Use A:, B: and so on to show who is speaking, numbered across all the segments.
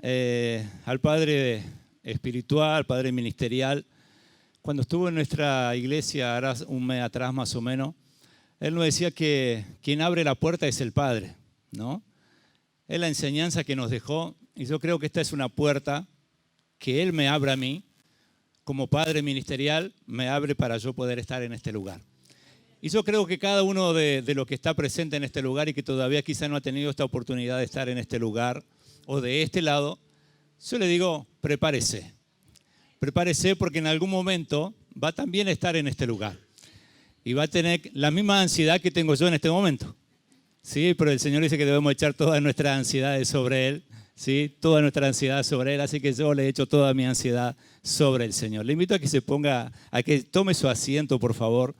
A: al padre espiritual, padre ministerial. Cuando estuvo en nuestra iglesia, ahora un mes atrás más o menos, él nos decía que quien abre la puerta es el Padre, ¿no? Es la enseñanza que nos dejó, y yo creo que esta es una puerta que Él me abre a mí, como padre ministerial, me abre para yo poder estar en este lugar. Y yo creo que cada uno de los que está presente en este lugar y que todavía quizá no ha tenido esta oportunidad de estar en este lugar o de este lado, yo le digo, prepárese. Prepárese porque en algún momento va también a estar en este lugar. Y va a tener la misma ansiedad que tengo yo en este momento. Sí, pero el Señor dice que debemos echar todas nuestras ansiedades sobre Él. Sí, toda nuestra ansiedad sobre Él. Así que yo le echo toda mi ansiedad sobre el Señor. Le invito a que se ponga, a que tome su asiento, por favor.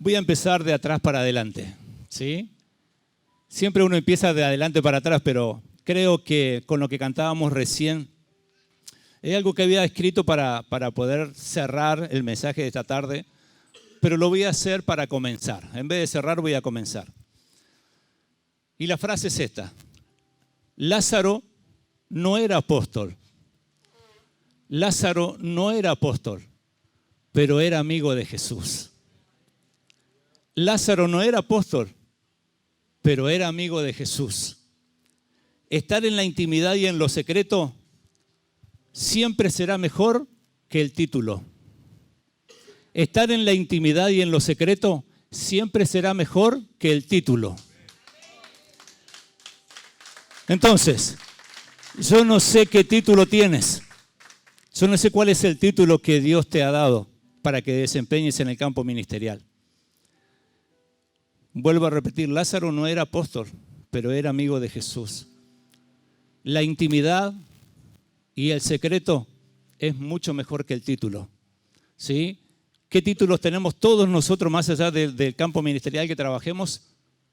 A: Voy a empezar de atrás para adelante. ¿Sí? Siempre uno empieza de adelante para atrás, pero creo que con lo que cantábamos recién, es algo que había escrito para poder cerrar el mensaje de esta tarde, pero lo voy a hacer para comenzar. En vez de cerrar, voy a comenzar. Y la frase es esta. Lázaro no era apóstol. Lázaro no era apóstol, pero era amigo de Jesús. Lázaro no era apóstol, pero era amigo de Jesús. Estar en la intimidad y en lo secreto siempre será mejor que el título. Estar en la intimidad y en lo secreto siempre será mejor que el título. Entonces, yo no sé qué título tienes. Yo no sé cuál es el título que Dios te ha dado para que desempeñes en el campo ministerial. Vuelvo a repetir, Lázaro no era apóstol, pero era amigo de Jesús. La intimidad y el secreto es mucho mejor que el título. ¿Sí? ¿Qué títulos tenemos todos nosotros más allá del campo ministerial que trabajemos?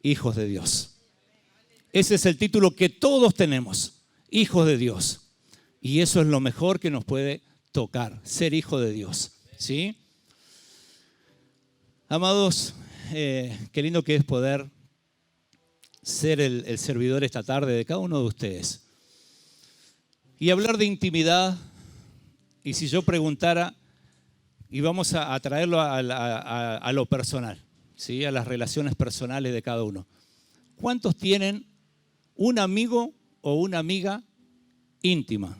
A: Hijos de Dios. Ese es el título que todos tenemos, hijos de Dios. Y eso es lo mejor que nos puede tocar, ser hijo de Dios. ¿Sí? Amados, qué lindo que es poder ser el servidor esta tarde de cada uno de ustedes. Y hablar de intimidad, y si yo preguntara, y vamos a traerlo a lo personal, ¿sí? A las relaciones personales de cada uno. ¿Cuántos tienen un amigo o una amiga íntima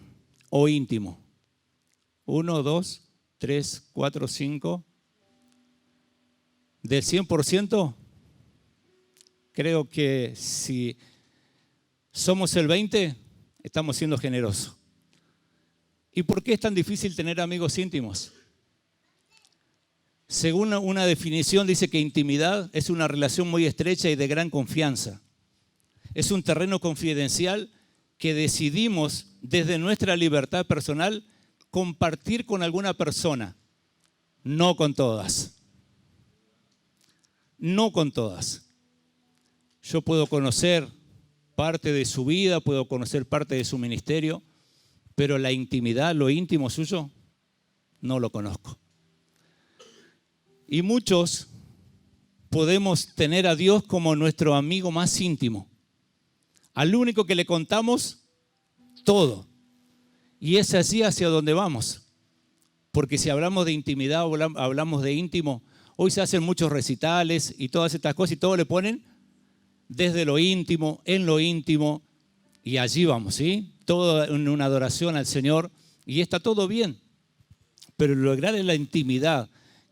A: o íntimo? 1, 2, 3, 4, 5. Del 100%, creo que si somos el 20%, estamos siendo generosos. ¿Y por qué es tan difícil tener amigos íntimos? Según una definición dice que intimidad es una relación muy estrecha y de gran confianza. Es un terreno confidencial que decidimos desde nuestra libertad personal compartir con alguna persona, no con todas. No con todas. Yo puedo conocer parte de su vida, puedo conocer parte de su ministerio, pero la intimidad, lo íntimo suyo, no lo conozco. Y muchos podemos tener a Dios como nuestro amigo más íntimo, al único que le contamos todo. Y es así hacia donde vamos. Porque si hablamos de intimidad o hablamos de íntimo, hoy se hacen muchos recitales y todas estas cosas y todo le ponen desde lo íntimo, en lo íntimo, y allí vamos, ¿sí? Todo en una adoración al Señor y está todo bien. Pero lograr la intimidad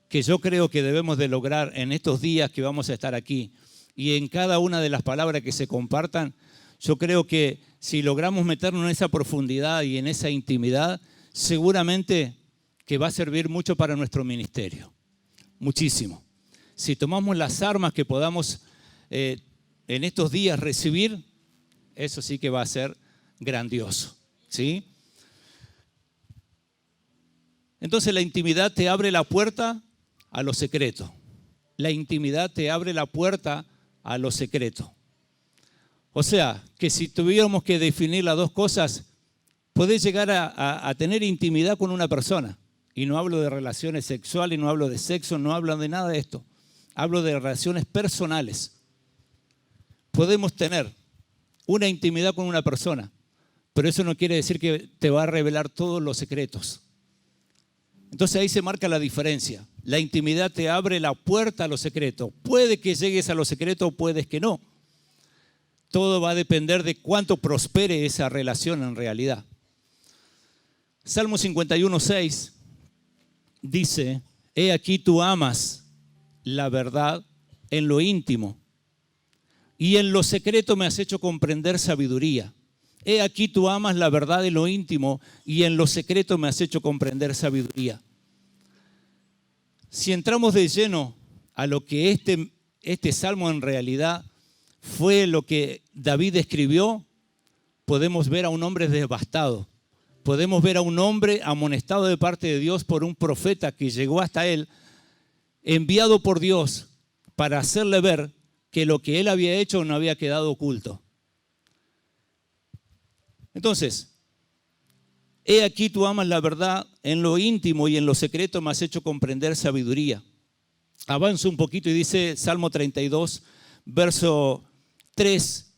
A: que yo creo que debemos de lograr en estos días que vamos a estar aquí y en cada una de las palabras que se compartan, yo creo que si logramos meternos en esa profundidad y en esa intimidad, seguramente que va a servir mucho para nuestro ministerio. Muchísimo. Si tomamos las armas que podamos en estos días recibir, eso sí que va a ser grandioso, ¿sí? Entonces la intimidad te abre la puerta a lo secreto. La intimidad te abre la puerta a lo secreto. O sea, que si tuviéramos que definir las dos cosas, podés llegar a tener intimidad con una persona. Y no hablo de relaciones sexuales, no hablo de sexo, no hablo de nada de esto. Hablo de relaciones personales. podemos tener una intimidad con una persona, pero eso no quiere decir que te va a revelar todos los secretos. Entonces ahí se marca la diferencia. La intimidad te abre la puerta a los secretos. Puede que llegues a los secretos, puedes que no. Todo va a depender de cuánto prospere esa relación en realidad. Salmo 51:6 dice: he aquí tú amas la verdad en lo íntimo, y en lo secreto me has hecho comprender sabiduría. He aquí tú amas la verdad en lo íntimo, y en lo secreto me has hecho comprender sabiduría. Si entramos de lleno a lo que este salmo en realidad fue lo que David escribió, podemos ver a un hombre devastado. Podemos ver a un hombre amonestado de parte de Dios por un profeta que llegó hasta él, enviado por Dios para hacerle ver que lo que él había hecho no había quedado oculto. Entonces, he aquí tú amas la verdad en lo íntimo, y en lo secreto me has hecho comprender sabiduría. Avanzo un poquito y dice Salmo 32, verso 3.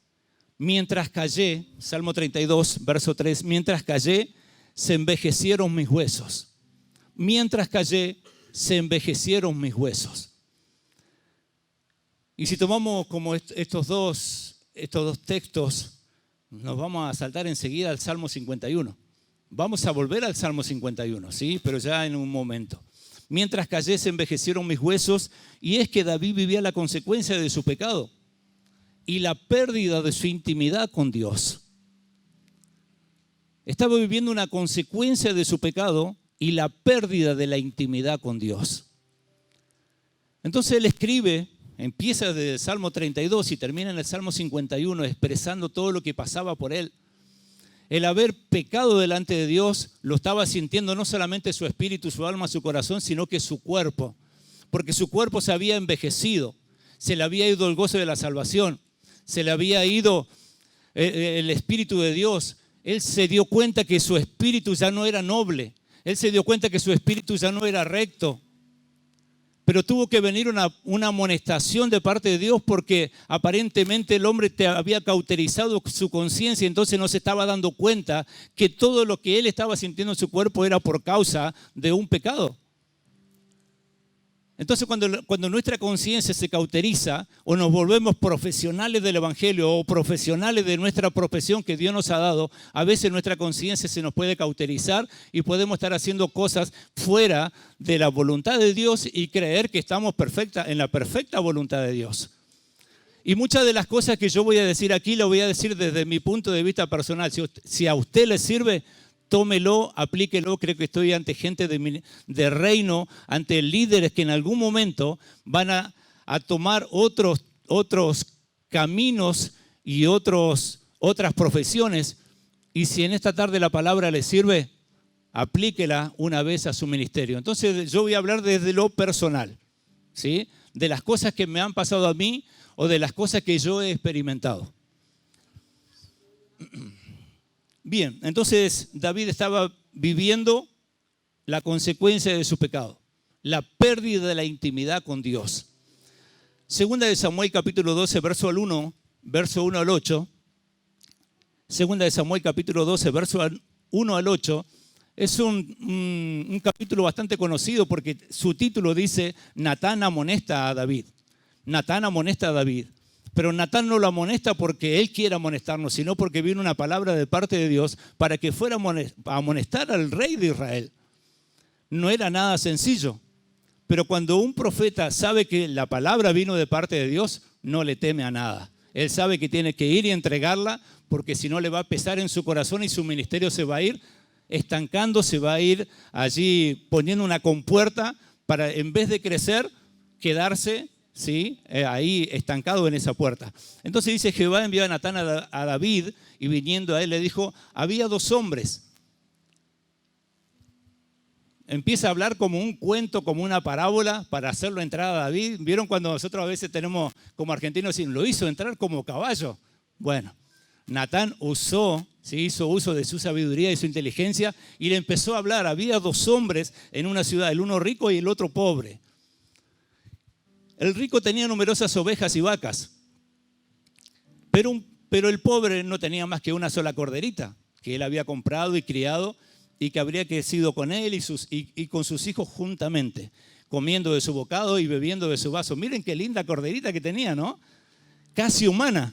A: Mientras callé, Salmo 32, verso 3, mientras callé, se envejecieron mis huesos. Mientras callé, se envejecieron mis huesos. Y si tomamos como estos dos textos, nos vamos a saltar enseguida al Salmo 51. Vamos a volver al Salmo 51, ¿sí? Pero ya en un momento. Mientras callé, se envejecieron mis huesos, y es que David vivía la consecuencia de su pecado y la pérdida de su intimidad con Dios. Estaba viviendo una consecuencia de su pecado y la pérdida de la intimidad con Dios. Entonces él escribe, empieza desde el Salmo 32 y termina en el Salmo 51, expresando todo lo que pasaba por él. El haber pecado delante de Dios lo estaba sintiendo no solamente su espíritu, su alma, su corazón, sino que su cuerpo. Porque su cuerpo se había envejecido, se le había ido el gozo de la salvación, se le había ido el Espíritu de Dios. Él se dio cuenta que su espíritu ya no era noble. Él se dio cuenta que su espíritu ya no era recto. Pero tuvo que venir una amonestación de parte de Dios, porque aparentemente el hombre te había cauterizado su conciencia, entonces no se estaba dando cuenta que todo lo que él estaba sintiendo en su cuerpo era por causa de un pecado. Entonces cuando nuestra conciencia se cauteriza, o nos volvemos profesionales del Evangelio o profesionales de nuestra profesión que Dios nos ha dado, a veces nuestra conciencia se nos puede cauterizar y podemos estar haciendo cosas fuera de la voluntad de Dios y creer que estamos en la perfecta voluntad de Dios. Y muchas de las cosas que yo voy a decir aquí, lo voy a decir desde mi punto de vista personal. Si a usted le sirve, tómelo, aplíquelo. Creo que estoy ante gente de reino, ante líderes que en algún momento van a tomar otros caminos y otras profesiones. Y si en esta tarde la palabra le sirve, aplíquela una vez a su ministerio. Entonces yo voy a hablar desde lo personal, ¿sí? De las cosas que me han pasado a mí o de las cosas que yo he experimentado. Bien, entonces David estaba viviendo la consecuencia de su pecado, la pérdida de la intimidad con Dios. Segunda de Samuel capítulo 12, verso 1 al 8. Segunda de Samuel capítulo 12, verso 1 al 8. Es un capítulo bastante conocido porque su título dice: Natán amonesta a David. Natán amonesta a David. Pero Natán no lo amonesta porque él quiere amonestarnos, sino porque vino una palabra de parte de Dios para que fuera a amonestar al rey de Israel. No era nada sencillo. Pero cuando un profeta sabe que la palabra vino de parte de Dios, no le teme a nada. Él sabe que tiene que ir y entregarla, porque si no le va a pesar en su corazón y su ministerio se va a ir estancando, se va a ir allí poniendo una compuerta para, en vez de crecer, quedarse, ¿sí? Ahí estancado en esa puerta. Entonces dice: Jehová envió a Natán a David, y viniendo a él le dijo: había 2 hombres. Empieza a hablar como un cuento, como una parábola, para hacerlo entrar a David. ¿Vieron cuando nosotros a veces tenemos como argentinos, lo hizo entrar como caballo? Bueno, Natán hizo uso de su sabiduría y su inteligencia y le empezó a hablar. Había 2 hombres en una ciudad, el uno rico y el otro pobre. El rico tenía numerosas ovejas y vacas. Pero el pobre no tenía más que una sola corderita que él había comprado y criado y que habría crecido con él y con sus hijos juntamente, comiendo de su bocado y bebiendo de su vaso. Miren qué linda corderita que tenía, ¿no? Casi humana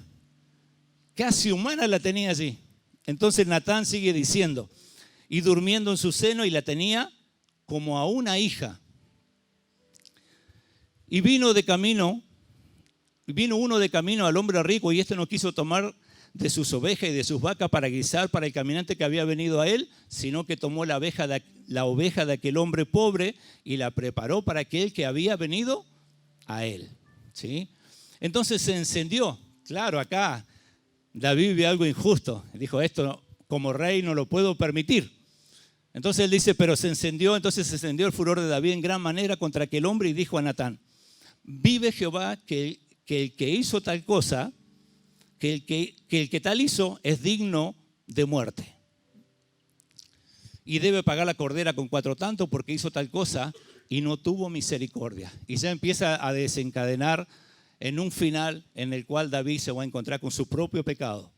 A: la tenía allí. Entonces Natán sigue diciendo, y durmiendo en su seno, y la tenía como a una hija. Y vino uno de camino al hombre rico, y este no quiso tomar de sus ovejas y de sus vacas para guisar para el caminante que había venido a él, sino que tomó la oveja de aquel hombre pobre y la preparó para aquel que había venido a él. ¿Sí? Entonces se encendió. Claro, acá David vio algo injusto. Dijo, esto como rey no lo puedo permitir. Entonces él dice, entonces se encendió el furor de David en gran manera contra aquel hombre y dijo a Natán, vive Jehová que el que hizo tal cosa, que el que tal hizo es digno de muerte. Y debe pagar la cordera con 4 tantos porque hizo tal cosa y no tuvo misericordia. Y ya empieza a desencadenar en un final en el cual David se va a encontrar con su propio pecado.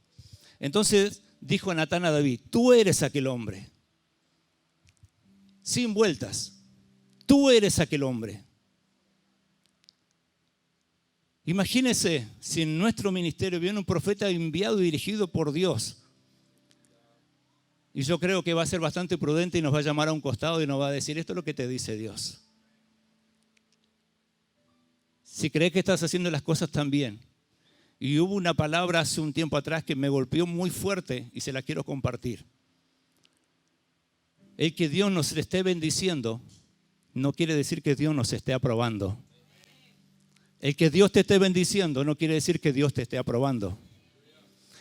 A: Entonces dijo Natán a David, tú eres aquel hombre. Sin vueltas, tú eres aquel hombre. Imagínense si en nuestro ministerio viene un profeta enviado y dirigido por Dios. Y yo creo que va a ser bastante prudente y nos va a llamar a un costado y nos va a decir, esto es lo que te dice Dios. Si crees que estás haciendo las cosas tan bien. Y hubo una palabra hace un tiempo atrás que me golpeó muy fuerte y se la quiero compartir. El que Dios nos esté bendiciendo no quiere decir que Dios nos esté aprobando. El que Dios te esté bendiciendo no quiere decir que Dios te esté aprobando.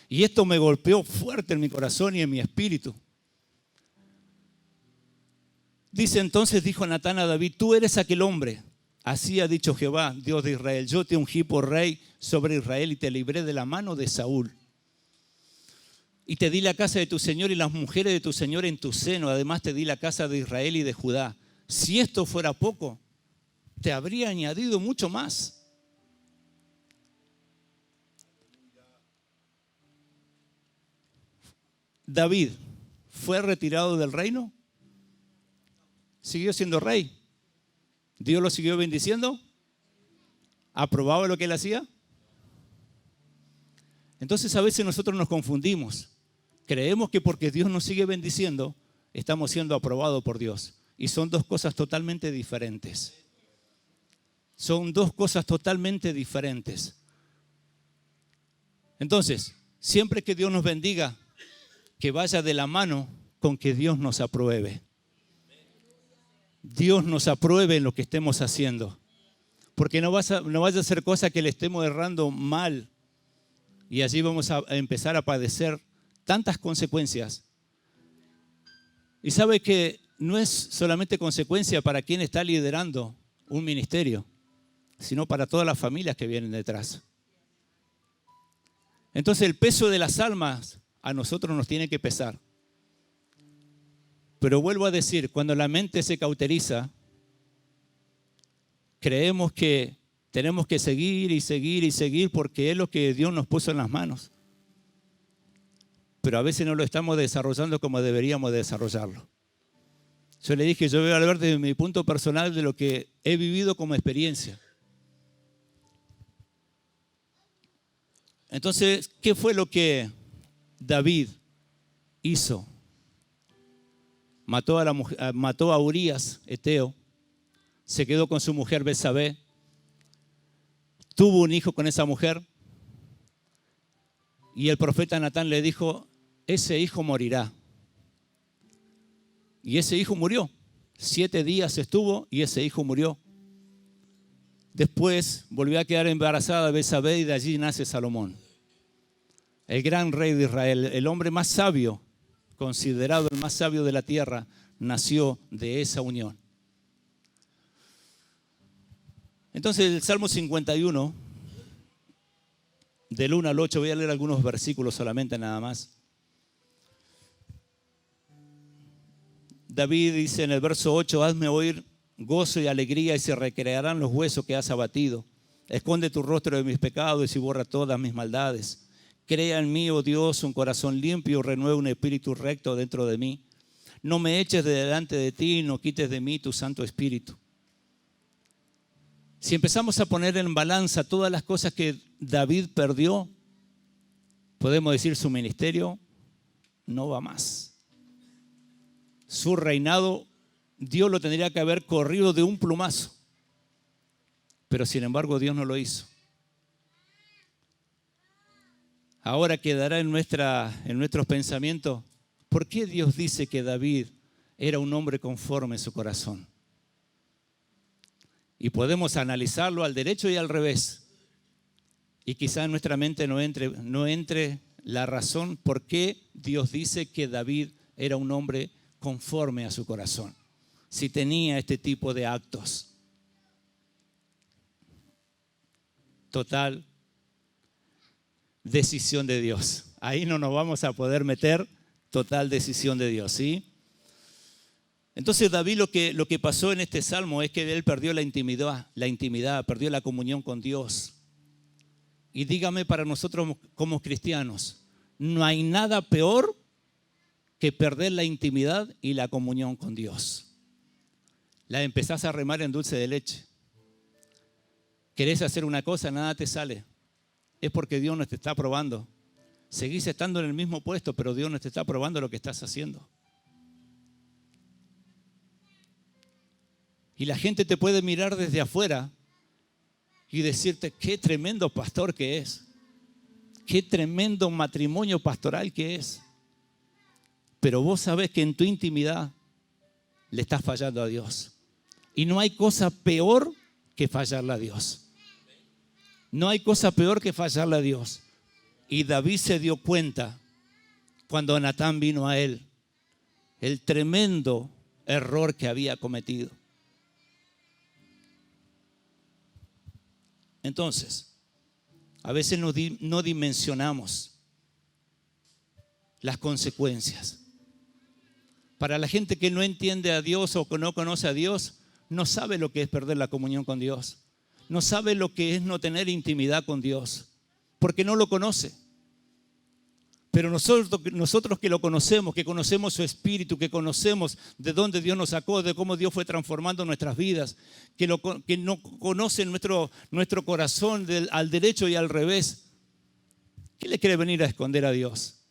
A: Y esto me golpeó fuerte en mi corazón y en mi espíritu. Dice entonces, dijo Natán a David, tú eres aquel hombre. Así ha dicho Jehová, Dios de Israel, yo te ungí por rey sobre Israel y te libré de la mano de Saúl. Y te di la casa de tu Señor y las mujeres de tu Señor en tu seno. Además te di la casa de Israel y de Judá. Si esto fuera poco, te habría añadido mucho más. David fue retirado del reino. Siguió siendo rey. Dios lo siguió bendiciendo. ¿Aprobaba lo que él hacía? Entonces a veces nosotros nos confundimos. Creemos que porque Dios nos sigue bendiciendo, estamos siendo aprobados por Dios. Y son dos cosas totalmente diferentes. Son dos cosas totalmente diferentes. Entonces, siempre que Dios nos bendiga, que vaya de la mano con que Dios nos apruebe. Dios nos apruebe en lo que estemos haciendo. Porque no vaya a ser cosa que le estemos errando mal y allí vamos a empezar a padecer tantas consecuencias. Y sabe que no es solamente consecuencia para quien está liderando un ministerio, sino para todas las familias que vienen detrás. Entonces el peso de las almas a nosotros nos tiene que pesar. Pero vuelvo a decir, cuando la mente se cauteriza, creemos que tenemos que seguir y seguir y seguir porque es lo que Dios nos puso en las manos. Pero a veces no lo estamos desarrollando como deberíamos desarrollarlo. Yo le dije, yo voy a hablar desde mi punto personal de lo que he vivido como experiencia. Entonces, ¿qué fue lo que David hizo? Mató a Urías, Eteo, se quedó con su mujer Betsabé, tuvo un hijo con esa mujer y el profeta Natán le dijo, ese hijo morirá. Y ese hijo murió. 7 días estuvo y ese hijo murió. Después volvió a quedar embarazada Betsabé y de allí nace Salomón, el gran rey de Israel, el hombre más sabio, considerado el más sabio de la tierra, nació de esa unión. Entonces el Salmo 51, del 1 al 8, voy a leer algunos versículos solamente nada más. David dice en el verso 8, hazme oír gozo y alegría y se recrearán los huesos que has abatido. Esconde tu rostro de mis pecados y borra todas mis maldades. Crea en mí, oh Dios, un corazón limpio, renueva un espíritu recto dentro de mí. No me eches de delante de ti, no quites de mí tu Santo Espíritu. Si empezamos a poner en balanza todas las cosas que David perdió, podemos decir su ministerio no va más. Su reinado, Dios lo tendría que haber corrido de un plumazo. Pero sin embargo Dios no lo hizo. Ahora quedará en nuestros pensamientos, ¿por qué Dios dice que David era un hombre conforme a su corazón? Y podemos analizarlo al derecho y al revés. Y quizá en nuestra mente no entre la razón por qué Dios dice que David era un hombre conforme a su corazón, si tenía este tipo de actos. Total decisión de Dios. Ahí no nos vamos a poder meter, total decisión de Dios, ¿sí? Entonces David lo que pasó en este salmo es que él perdió la intimidad, perdió la comunión con Dios. Y dígame, para nosotros como cristianos, no hay nada peor que perder la intimidad y la comunión con Dios. La empezás a remar en dulce de leche. Querés hacer una cosa, nada te sale. Es porque Dios no te está probando. Seguís estando en el mismo puesto, pero Dios no te está probando lo que estás haciendo. Y la gente te puede mirar desde afuera y decirte qué tremendo pastor que es. Qué tremendo matrimonio pastoral que es. Pero vos sabés que en tu intimidad le estás fallando a Dios. Y no hay cosa peor que fallarle a Dios. No hay cosa peor que fallarle a Dios. Y David se dio cuenta cuando Natán vino a él el tremendo error que había cometido. Entonces, a veces no dimensionamos las consecuencias. Para la gente que no entiende a Dios o que no conoce a Dios, no sabe lo que es perder la comunión con Dios. No sabe lo que es no tener intimidad con Dios, porque no lo conoce. Pero nosotros que lo conocemos, que conocemos su espíritu, que conocemos de dónde Dios nos sacó, de cómo Dios fue transformando nuestras vidas, que no conocen nuestro corazón al derecho y al revés, ¿qué le quiere venir a esconder a Dios?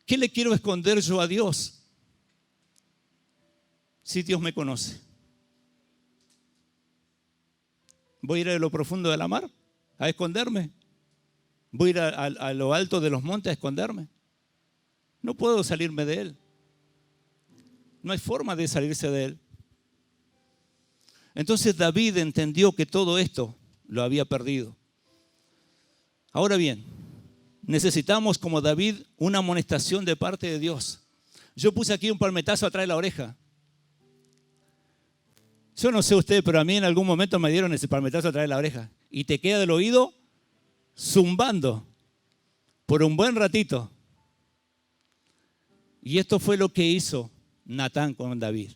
A: ¿Qué le quiero esconder yo a Dios? Si Dios me conoce. ¿Voy a ir a lo profundo de la mar a esconderme? ¿Voy a ir a lo alto de los montes a esconderme? No puedo salirme de Él. No hay forma de salirse de Él. Entonces David entendió que todo esto lo había perdido. Ahora bien, necesitamos como David una amonestación de parte de Dios. Yo puse aquí un palmetazo atrás de la oreja. Yo no sé usted, pero a mí en algún momento me dieron ese palmetazo atrás de la oreja. Y te queda del oído zumbando por un buen ratito. Y esto fue lo que hizo Natán con David.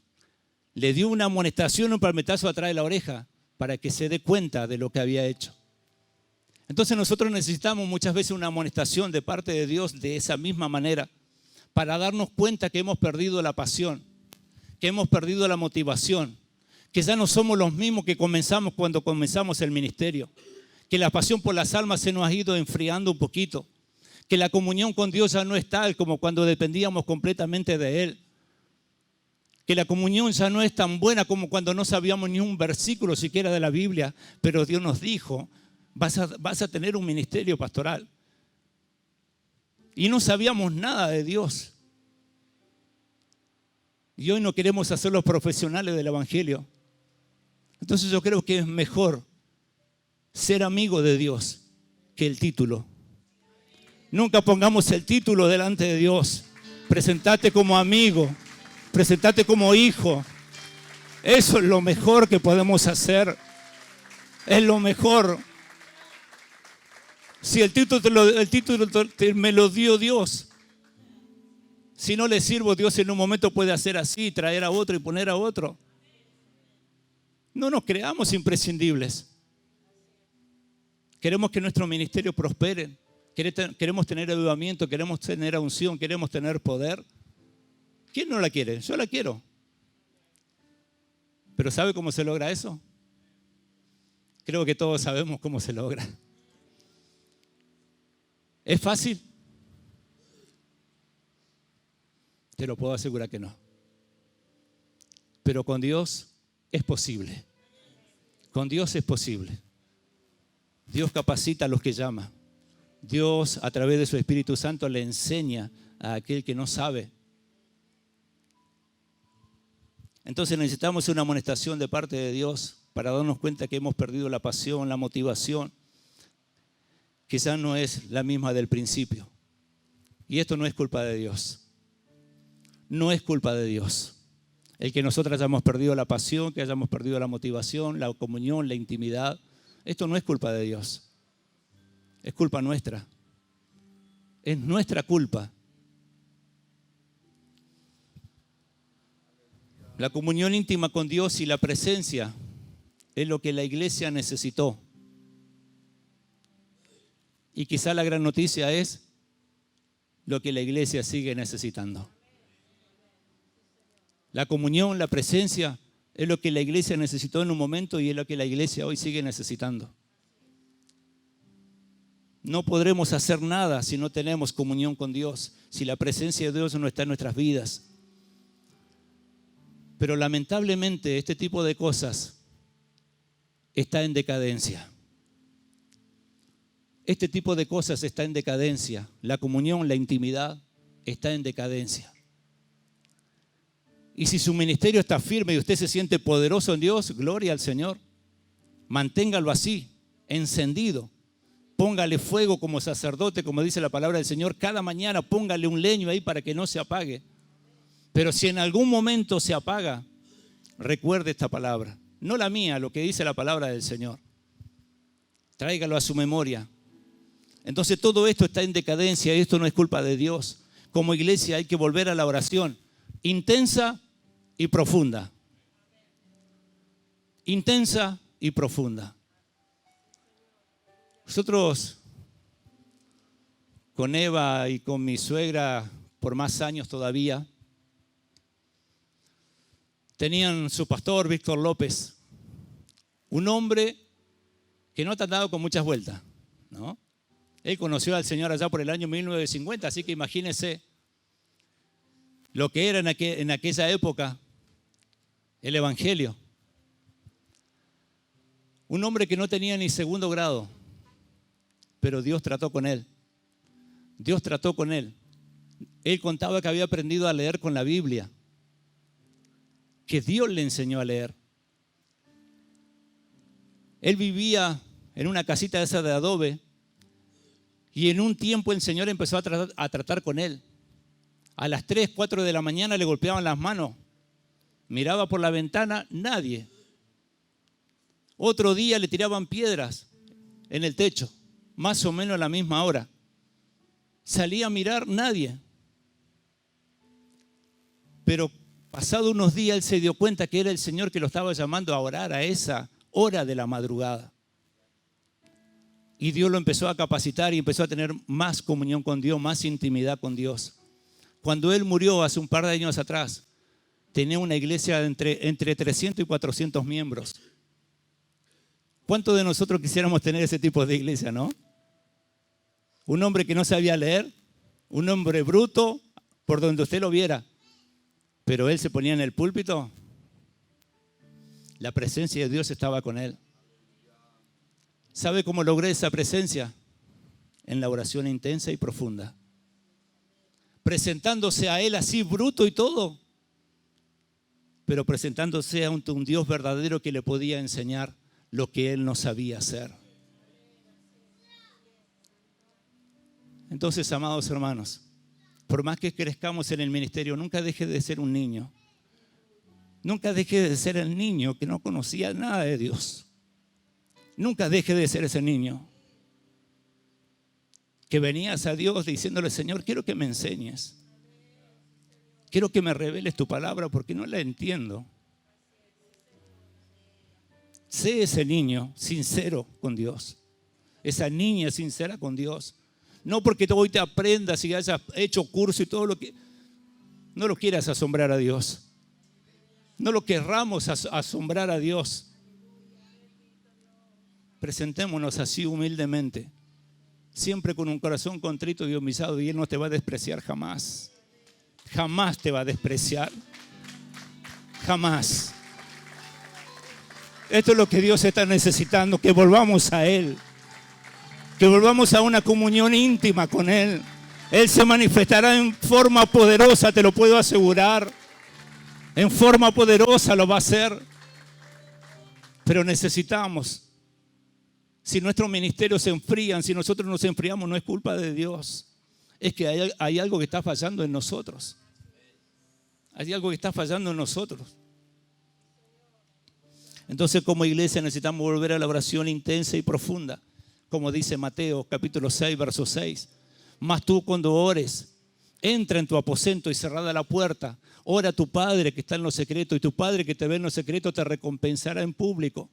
A: Le dio una amonestación, un palmetazo atrás de la oreja para que se dé cuenta de lo que había hecho. Entonces nosotros necesitamos muchas veces una amonestación de parte de Dios de esa misma manera para darnos cuenta que hemos perdido la pasión, que hemos perdido la motivación, que ya no somos los mismos que comenzamos cuando comenzamos el ministerio, que la pasión por las almas se nos ha ido enfriando un poquito, que la comunión con Dios ya no es tal como cuando dependíamos completamente de Él, que la comunión ya no es tan buena como cuando no sabíamos ni un versículo siquiera de la Biblia, pero Dios nos dijo, vas a tener un ministerio pastoral. Y no sabíamos nada de Dios. Y hoy no queremos hacer los profesionales del Evangelio. Entonces yo creo que es mejor ser amigo de Dios que el título. Nunca pongamos el título delante de Dios. Presentate como amigo, presentate como hijo. Eso es lo mejor que podemos hacer. Es lo mejor. Si el título me lo dio Dios. Si no le sirvo, Dios en un momento puede hacer así, traer a otro y poner a otro. No nos creamos imprescindibles. Queremos que nuestro ministerio prospere. Queremos tener avivamiento, queremos tener unción, queremos tener poder. ¿Quién no la quiere? Yo la quiero. ¿Pero sabe cómo se logra eso? Creo que todos sabemos cómo se logra. ¿Es fácil? Te lo puedo asegurar que no. Pero con Dios es posible. Con Dios es posible. Dios capacita a los que llama. Dios, a través de su Espíritu Santo, le enseña a aquel que no sabe. Entonces necesitamos una amonestación de parte de Dios para darnos cuenta que hemos perdido la pasión, la motivación. Quizás no es la misma del principio. Y esto no es culpa de Dios. No es culpa de Dios. El que nosotros hayamos perdido la pasión, que hayamos perdido la motivación, la comunión, la intimidad, esto no es culpa de Dios. Es culpa nuestra. Es nuestra culpa. La comunión íntima con Dios y la presencia es lo que la iglesia necesitó. Y quizá la gran noticia es lo que la iglesia sigue necesitando. La comunión, la presencia es lo que la iglesia necesitó en un momento y es lo que la iglesia hoy sigue necesitando. No podremos hacer nada si no tenemos comunión con Dios, si la presencia de Dios no está en nuestras vidas. Pero lamentablemente este tipo de cosas está en decadencia. Este tipo de cosas está en decadencia. La comunión, la intimidad está en decadencia. Y si su ministerio está firme y usted se siente poderoso en Dios, gloria al Señor. Manténgalo así, encendido. Póngale fuego como sacerdote, como dice la palabra del Señor. Cada mañana póngale un leño ahí para que no se apague. Pero si en algún momento se apaga, recuerde esta palabra. No la mía, lo que dice la palabra del Señor. Tráigalo a su memoria. Entonces todo esto está en decadencia y esto no es culpa de Dios. Como iglesia hay que volver a la oración intensa y profunda. Intensa y profunda. Nosotros con Eva y con mi suegra por más años todavía tenían su pastor Víctor López, un hombre que no ha tratado con muchas vueltas, ¿no? Él conoció al Señor allá por el año 1950, así que imagínense lo que era en aquella época el Evangelio. Un hombre que no tenía ni segundo grado, pero Dios trató con él. Dios trató con él. Él contaba que había aprendido a leer con la Biblia, que Dios le enseñó a leer. Él vivía en una casita esa de adobe y en un tiempo el Señor empezó a tratar con él. A las 3, 4 de la mañana le golpeaban las manos. Miraba por la ventana, nadie. Otro día le tiraban piedras en el techo, más o menos a la misma hora. Salía a mirar, nadie. Pero pasado unos días él se dio cuenta que era el Señor que lo estaba llamando a orar a esa hora de la madrugada. Y Dios lo empezó a capacitar y empezó a tener más comunión con Dios, más intimidad con Dios. Cuando él murió hace un par de años atrás, tenía una iglesia de entre 300 y 400 miembros. ¿Cuántos de nosotros quisiéramos tener ese tipo de iglesia, no? Un hombre que no sabía leer, un hombre bruto, por donde usted lo viera. Pero él se ponía en el púlpito, la presencia de Dios estaba con él. ¿Sabe cómo logré esa presencia? En la oración intensa y profunda. Presentándose a él así bruto y todo, pero presentándose a un Dios verdadero que le podía enseñar lo que él no sabía hacer. Entonces, amados hermanos, por más que crezcamos en el ministerio, nunca deje de ser un niño. Nunca deje de ser el niño que no conocía nada de Dios. Nunca deje de ser ese niño que venías a Dios diciéndole: Señor, quiero que me enseñes. Quiero que me reveles tu palabra porque no la entiendo. Sé ese niño sincero con Dios. Esa niña sincera con Dios. No porque hoy te aprendas y hayas hecho curso y todo lo que... No lo quieras asombrar a Dios. No lo querramos asombrar a Dios. Presentémonos así humildemente, siempre con un corazón contrito y humillado, y Él no te va a despreciar jamás. Jamás te va a despreciar. Jamás. Esto es lo que Dios está necesitando, que volvamos a Él. Que volvamos a una comunión íntima con Él. Él se manifestará en forma poderosa, te lo puedo asegurar. En forma poderosa lo va a hacer. Pero necesitamos. Si nuestros ministerios se enfrían, si nosotros nos enfriamos, no es culpa de Dios. Es que hay algo que está fallando en nosotros. Hay algo que está fallando en nosotros. Entonces, como iglesia necesitamos volver a la oración intensa y profunda. Como dice Mateo capítulo 6, verso 6. Mas tú cuando ores, entra en tu aposento y cerrada la puerta. Ora a tu Padre que está en lo secreto, y tu Padre que te ve en lo secreto te recompensará en público.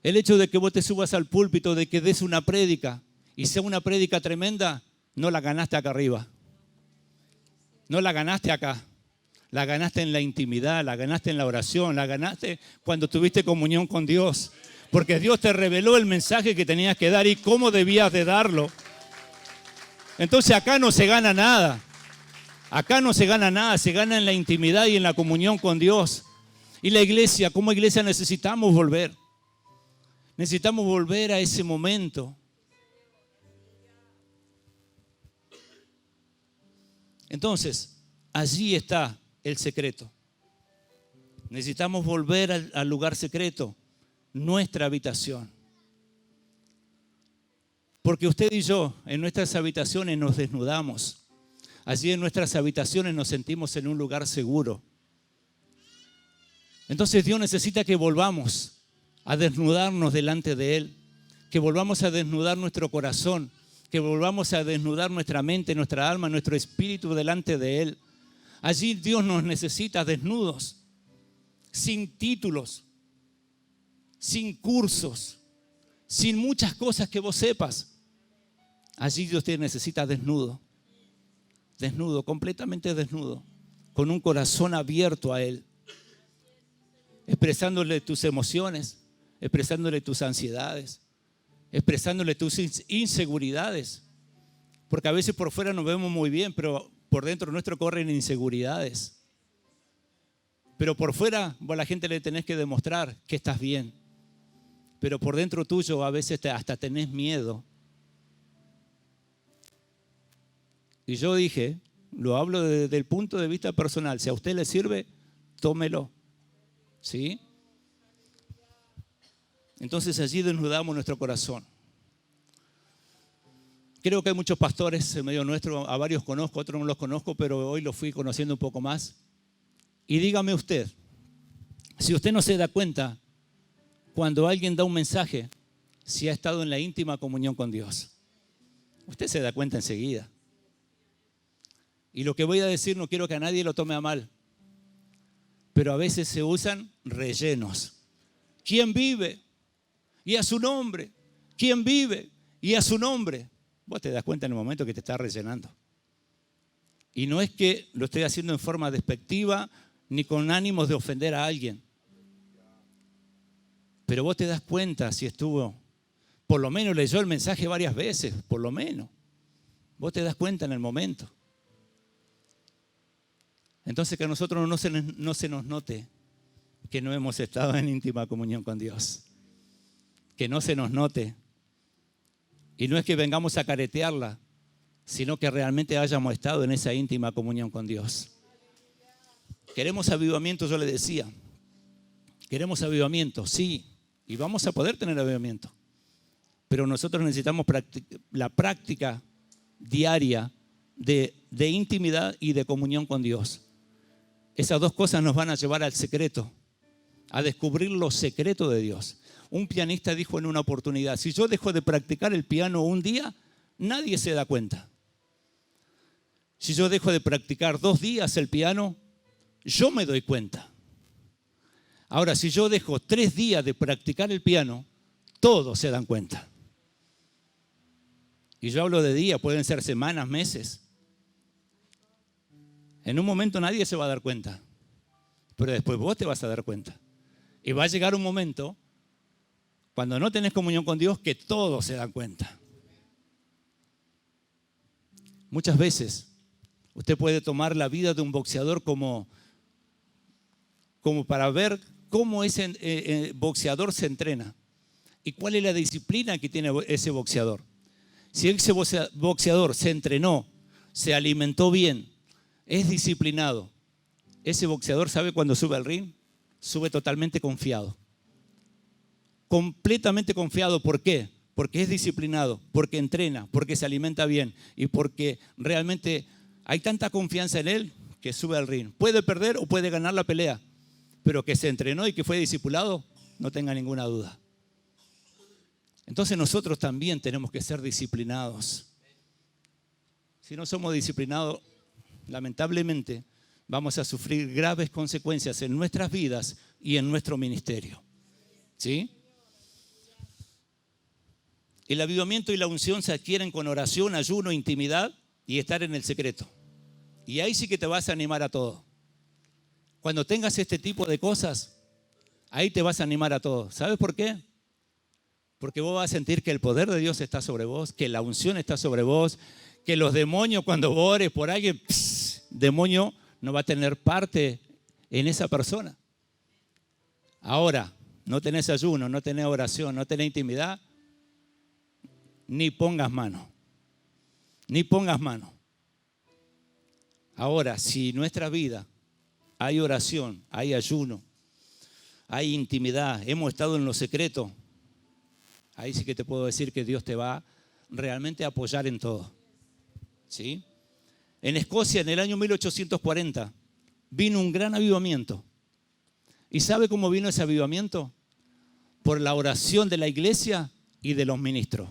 A: El hecho de que vos te subas al púlpito, de que des una prédica y sea una prédica tremenda, no la ganaste acá arriba. No la ganaste acá. La ganaste en la intimidad, la ganaste en la oración, la ganaste cuando tuviste comunión con Dios. Porque Dios te reveló el mensaje que tenías que dar y cómo debías de darlo. Entonces acá no se gana nada. Acá no se gana nada, se gana en la intimidad y en la comunión con Dios. Y la iglesia, como iglesia necesitamos volver. Necesitamos volver a ese momento. Entonces, allí está el secreto. Necesitamos volver al lugar secreto, nuestra habitación. Porque usted y yo en nuestras habitaciones nos desnudamos. Allí en nuestras habitaciones nos sentimos en un lugar seguro. Entonces Dios necesita que volvamos a desnudarnos delante de Él, que volvamos a desnudar nuestro corazón, que volvamos a desnudar nuestra mente, nuestra alma, nuestro espíritu delante de Él. Allí Dios nos necesita desnudos, sin títulos, sin cursos, sin muchas cosas que vos sepas. Allí Dios te necesita desnudo, desnudo, completamente desnudo, con un corazón abierto a Él, expresándole tus emociones, expresándole tus ansiedades, expresándole tus inseguridades. Porque a veces por fuera nos vemos muy bien, pero por dentro nuestro corren inseguridades. Pero por fuera vos a la gente le tenés que demostrar que estás bien. Pero por dentro tuyo a veces hasta tenés miedo. Y yo dije, lo hablo desde el punto de vista personal, si a usted le sirve, tómelo. ¿Sí? Entonces allí desnudamos nuestro corazón. Creo que hay muchos pastores en medio nuestro, a varios conozco, otros no los conozco, pero hoy los fui conociendo un poco más. Y dígame usted, si usted no se da cuenta cuando alguien da un mensaje, si ha estado en la íntima comunión con Dios, usted se da cuenta enseguida. Y lo que voy a decir no quiero que a nadie lo tome a mal, pero a veces se usan rellenos. ¿Quién vive? Y a su nombre. ¿Quién vive? Y a su nombre. Vos te das cuenta en el momento que te está rellenando. Y no es que lo estoy haciendo en forma despectiva ni con ánimos de ofender a alguien. Pero vos te das cuenta si estuvo, por lo menos leyó el mensaje varias veces, por lo menos. Vos te das cuenta en el momento. Entonces que a nosotros no se nos note que no hemos estado en íntima comunión con Dios. Que no se nos note. Y no es que vengamos a caretearla, sino que realmente hayamos estado en esa íntima comunión con Dios. Queremos avivamiento, yo le decía. Queremos avivamiento, sí. Y vamos a poder tener avivamiento. Pero nosotros necesitamos la práctica diaria de intimidad y de comunión con Dios. Esas dos cosas nos van a llevar al secreto, a descubrir lo secreto de Dios. Un pianista dijo en una oportunidad, si yo dejo de practicar el piano un día, nadie se da cuenta. Si yo dejo de practicar 2 días el piano, yo me doy cuenta. Ahora, si yo dejo 3 días de practicar el piano, todos se dan cuenta. Y yo hablo de días, pueden ser semanas, meses. En un momento nadie se va a dar cuenta, pero después vos te vas a dar cuenta. Y va a llegar un momento, cuando no tenés comunión con Dios, que todos se dan cuenta. Muchas veces usted puede tomar la vida de un boxeador como para ver cómo ese boxeador se entrena y cuál es la disciplina que tiene ese boxeador. Si ese boxeador se entrenó, se alimentó bien, es disciplinado, ese boxeador sabe cuando sube al ring, sube totalmente confiado. Completamente confiado. ¿Por qué? Porque es disciplinado, porque entrena, porque se alimenta bien y porque realmente hay tanta confianza en él que sube al ring. Puede perder o puede ganar la pelea, pero que se entrenó y que fue discipulado, no tenga ninguna duda. Entonces nosotros también tenemos que ser disciplinados. Si no somos disciplinados, lamentablemente vamos a sufrir graves consecuencias en nuestras vidas y en nuestro ministerio. ¿Sí? El avivamiento y la unción se adquieren con oración, ayuno, intimidad y estar en el secreto. Y ahí sí que te vas a animar a todo. Cuando tengas este tipo de cosas, ahí te vas a animar a todo. ¿Sabes por qué? Porque vos vas a sentir que el poder de Dios está sobre vos, que la unción está sobre vos, que los demonios, cuando vos ores por alguien, demonio no va a tener parte en esa persona. Ahora, no tenés ayuno, no tenés oración, no tenés intimidad, ni pongas mano. Ni pongas mano. Ahora, si en nuestra vida hay oración, hay ayuno, hay intimidad, hemos estado en lo secreto, ahí sí que te puedo decir que Dios te va realmente a apoyar en todo. ¿Sí? En Escocia, en el año 1840, vino un gran avivamiento. ¿Y sabe cómo vino ese avivamiento? Por la oración de la iglesia y de los ministros.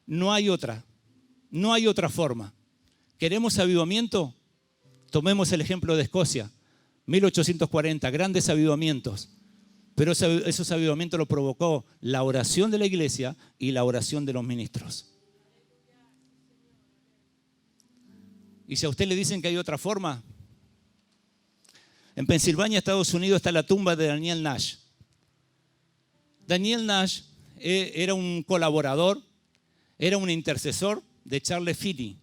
A: No hay otra forma. ¿Queremos avivamiento? Tomemos el ejemplo de Escocia, 1840, grandes avivamientos. Pero esos avivamientos lo provocó la oración de la iglesia y la oración de los ministros. Y si a usted le dicen que hay otra forma, en Pensilvania, Estados Unidos, está la tumba de Daniel Nash. Daniel Nash era un colaborador, era un intercesor de Charles Finney,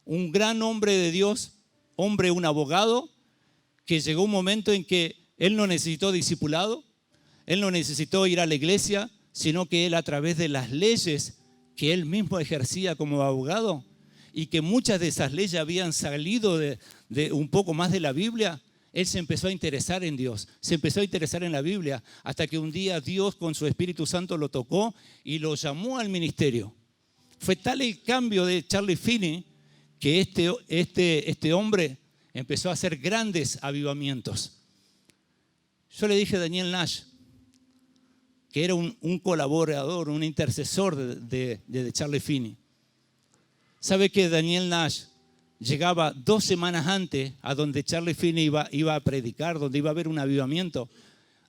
A: un gran hombre de Dios, un abogado, que llegó un momento en que él no necesitó discipulado, él no necesitó ir a la iglesia, sino que él, a través de las leyes que él mismo ejercía como abogado, y que muchas de esas leyes habían salido de un poco más de la Biblia, él se empezó a interesar en Dios, se empezó a interesar en la Biblia, hasta que un día Dios con su Espíritu Santo lo tocó y lo llamó al ministerio. Fue tal el cambio de Charles Finney que este hombre empezó a hacer grandes avivamientos. Yo le dije a Daniel Nash, que era un colaborador, un intercesor de Charles Finney. ¿Sabe que Daniel Nash llegaba 2 semanas antes a donde Charles Finney iba a predicar, donde iba a haber un avivamiento?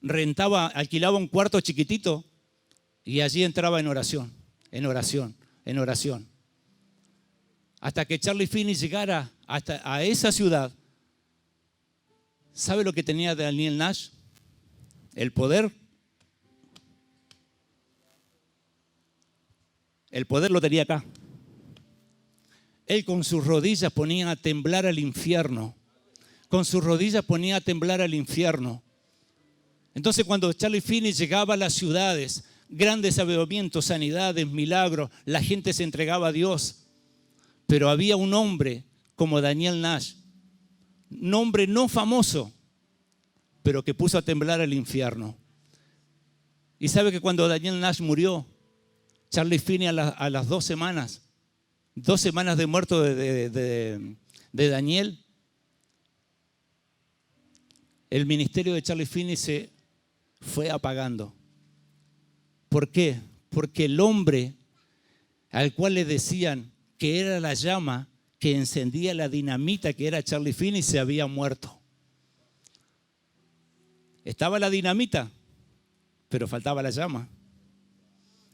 A: Alquilaba un cuarto chiquitito y allí entraba en oración, en oración, en oración. Hasta que Charles Finney llegara a esa ciudad. ¿Sabe lo que tenía Daniel Nash? El poder. El poder lo tenía acá. Él con sus rodillas ponía a temblar al infierno. Con sus rodillas ponía a temblar al infierno. Entonces, cuando Charles Finney llegaba a las ciudades, grandes avivamientos, sanidades, milagros, la gente se entregaba a Dios. Pero había un hombre como Daniel Nash, un hombre no famoso, pero que puso a temblar al infierno. Y sabe que cuando Daniel Nash murió, Charles Finney a las 2 semanas de muerto de Daniel, el ministerio de Charles Finney se fue apagando. ¿Por qué? Porque el hombre al cual le decían que era la llama que encendía la dinamita que era Charles Finney se había muerto. Estaba la dinamita, pero faltaba la llama.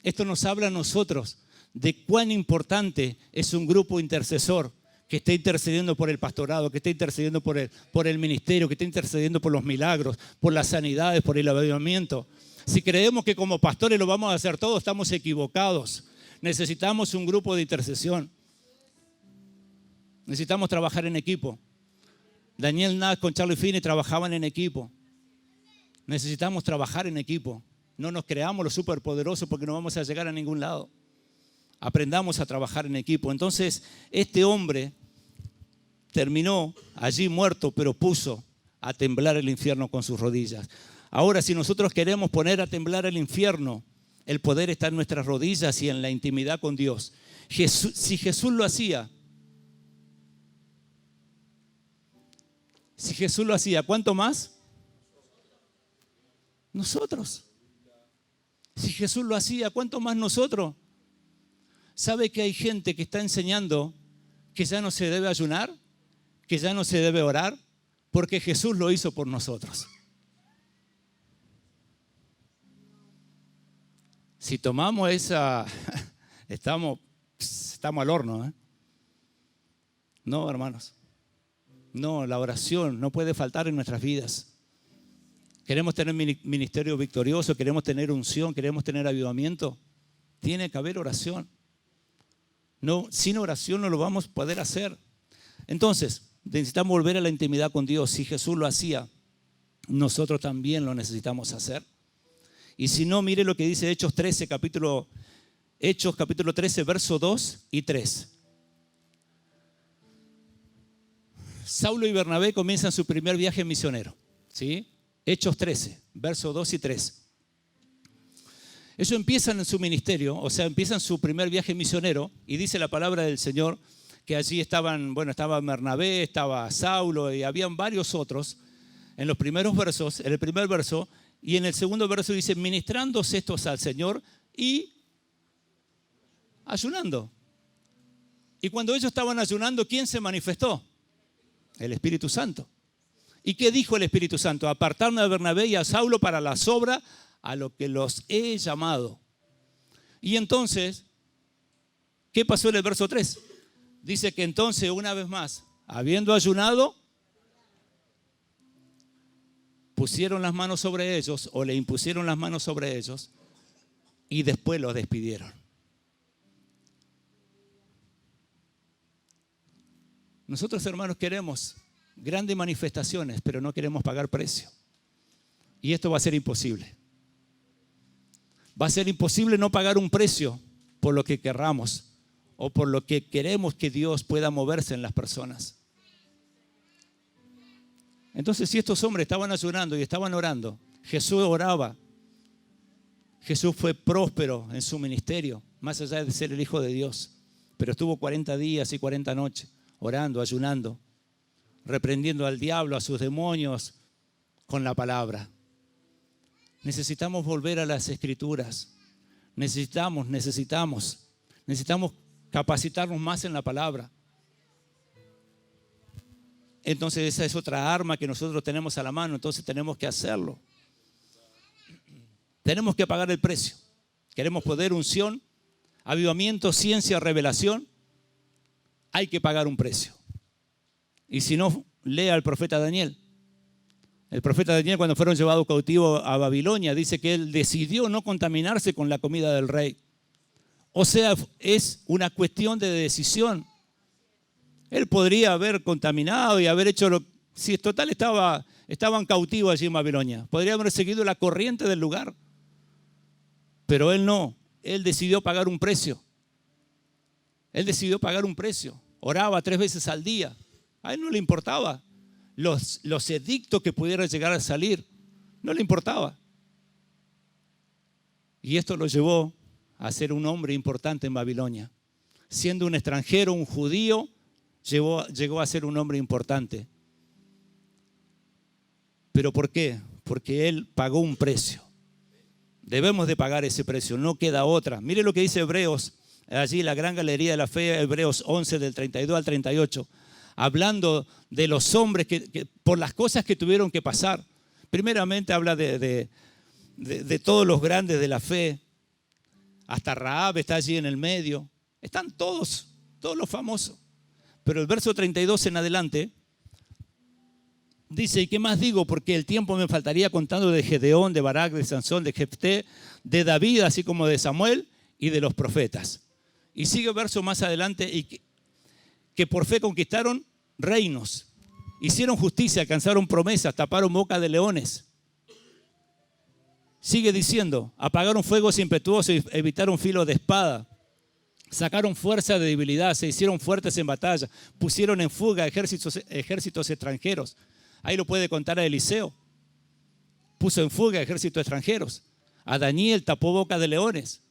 A: Esto nos habla a nosotros de cuán importante es un grupo intercesor que esté intercediendo por el pastorado, que esté intercediendo por el ministerio, que esté intercediendo por los milagros, por las sanidades, por el avivamiento. Si creemos que como pastores lo vamos a hacer todo, estamos equivocados. Necesitamos un grupo de intercesión. Necesitamos trabajar en equipo. Daniel Nash con Charlie Finney trabajaban en equipo. Necesitamos trabajar en equipo. No nos creamos los superpoderosos porque no vamos a llegar a ningún lado. Aprendamos a trabajar en equipo. Entonces, este hombre terminó allí muerto, pero puso a temblar el infierno con sus rodillas. Ahora, si nosotros queremos poner a temblar el infierno, el poder está en nuestras rodillas y en la intimidad con Dios. Si Jesús lo hacía, ¿cuánto más? Nosotros. Si Jesús lo hacía, ¿cuánto más nosotros? ¿Sabe que hay gente que está enseñando que ya no se debe ayunar? Que ya no se debe orar, porque Jesús lo hizo por nosotros. Si tomamos esa, estamos al horno, ¿eh? No, hermanos. No, la oración no puede faltar en nuestras vidas. Queremos tener ministerio victorioso, queremos tener unción, queremos tener avivamiento. Tiene que haber oración. No, sin oración no lo vamos a poder hacer. Entonces, necesitamos volver a la intimidad con Dios. Si Jesús lo hacía, nosotros también lo necesitamos hacer. Y si no, mire lo que dice Hechos capítulo 13, verso 2 y 3. Saulo y Bernabé comienzan su primer viaje misionero, ¿sí? Hechos 13, verso 2 y 3. Ellos empiezan en su ministerio, o sea, empiezan su primer viaje misionero, y dice la palabra del Señor que allí estaba Bernabé, estaba Saulo y habían varios otros en los primeros versos, en el primer verso, y en el segundo verso dice, ministrándose estos al Señor y ayunando. Y cuando ellos estaban ayunando, ¿quién se manifestó? El Espíritu Santo. ¿Y qué dijo el Espíritu Santo? Apartarme a Bernabé y a Saulo para la obra a lo que los he llamado. Y entonces, ¿qué pasó en el verso 3? Dice que entonces, una vez más, habiendo ayunado, pusieron las manos sobre ellos, o le impusieron las manos sobre ellos, y después los despidieron. Nosotros, hermanos, queremos grandes manifestaciones, pero no queremos pagar precio. Y esto va a ser imposible. Va a ser imposible no pagar un precio por lo que querramos o por lo que queremos que Dios pueda moverse en las personas. Entonces, si estos hombres estaban ayunando y estaban orando, Jesús oraba. Jesús fue próspero en su ministerio, más allá de ser el Hijo de Dios. Pero estuvo 40 días y 40 noches orando, ayunando, reprendiendo al diablo, a sus demonios, con la palabra. Necesitamos volver a las Escrituras. Necesitamos capacitarnos más en la palabra. Entonces esa es otra arma que nosotros tenemos a la mano, entonces tenemos que hacerlo. Tenemos que pagar el precio. Queremos poder, unción, avivamiento, ciencia, revelación. Hay que pagar un precio. Y si no, lea al profeta Daniel. El profeta Daniel, cuando fueron llevados cautivos a Babilonia, dice que él decidió no contaminarse con la comida del rey. O sea, es una cuestión de decisión. Él podría haber contaminado y haber hecho si en total estaban cautivos allí en Babilonia. Podría haber seguido la corriente del lugar. Pero él no. Él decidió pagar un precio. Oraba 3 veces al día. A él no le importaba los edictos que pudieran llegar a salir. No le importaba. Y esto lo llevó a ser un hombre importante en Babilonia. Siendo un extranjero, un judío, llegó a ser un hombre importante. ¿Pero por qué? Porque él pagó un precio. Debemos de pagar ese precio, no queda otra. Mire lo que dice Hebreos, allí la gran galería de la fe, Hebreos 11 del 32 al 38, hablando de los hombres que por las cosas que tuvieron que pasar. Primeramente habla de todos los grandes de la fe. Hasta Rahab está allí en el medio. Están todos los famosos. Pero el verso 32 en adelante dice, ¿y qué más digo? Porque el tiempo me faltaría contando de Gedeón, de Barak, de Sansón, de Jefté, de David, así como de Samuel y de los profetas. Y sigue el verso más adelante, y que por fe conquistaron reinos, hicieron justicia, alcanzaron promesas, taparon boca de leones. Sigue diciendo, apagaron fuegos impetuosos, evitaron filo de espada, sacaron fuerza de debilidad, se hicieron fuertes en batalla, pusieron en fuga ejércitos extranjeros. Ahí lo puede contar a Eliseo. Puso en fuga ejércitos extranjeros. A Daniel tapó boca de leones.